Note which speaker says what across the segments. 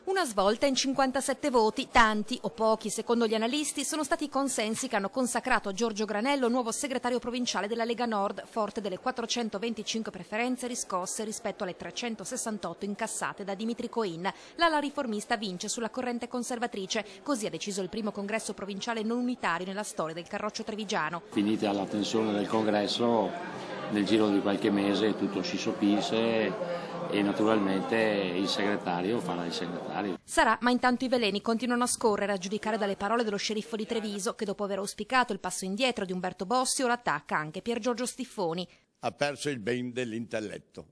Speaker 1: Una svolta in 57 voti, tanti o pochi secondo gli analisti sono stati i consensi che hanno consacrato Giorgio Granello nuovo segretario provinciale della Lega Nord, forte delle 425 preferenze riscosse rispetto alle 368 incassate da Dimitri Coin. L'ala riformista vince sulla corrente conservatrice, così ha deciso il primo congresso provinciale non unitario nella storia del Carroccio trevigiano.
Speaker 2: Finita la tensione del congresso, nel giro di qualche mese tutto si sopisse e naturalmente il segretario farà il segretario.
Speaker 1: Sarà, ma intanto i veleni continuano a scorrere, a giudicare dalle parole dello sceriffo di Treviso, che dopo aver auspicato il passo indietro di Umberto Bossi ora attacca anche Pier Giorgio Stiffoni.
Speaker 3: Ha perso il ben dell'intelletto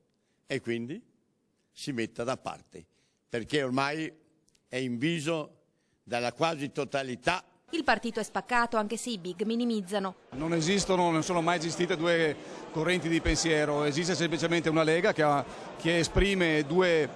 Speaker 3: e quindi si metta da parte, perché ormai è inviso dalla quasi totalità.
Speaker 1: Il partito è spaccato anche se i big minimizzano.
Speaker 4: Non sono mai esistite due correnti di pensiero, esiste semplicemente una Lega che esprime due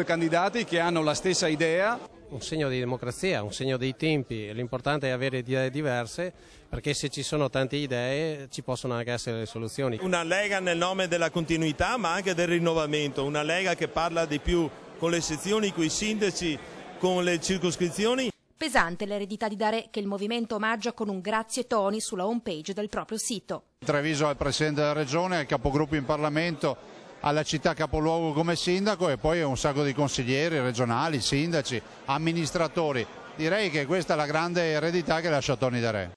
Speaker 4: candidati che hanno la stessa idea.
Speaker 5: Un segno di democrazia, un segno dei tempi, l'importante è avere idee diverse, perché se ci sono tante idee ci possono anche essere le soluzioni.
Speaker 6: Una Lega nel nome della continuità ma anche del rinnovamento, una Lega che parla di più con le sezioni, con i sindaci, con le circoscrizioni.
Speaker 1: Pesante l'eredità di Darè, che il movimento omaggia con un grazie Toni sulla homepage del proprio sito.
Speaker 7: Treviso al Presidente della Regione, al capogruppo in Parlamento, alla città capoluogo come sindaco e poi un sacco di consiglieri regionali, sindaci, amministratori. Direi che questa è la grande eredità che lascia Toni Darè.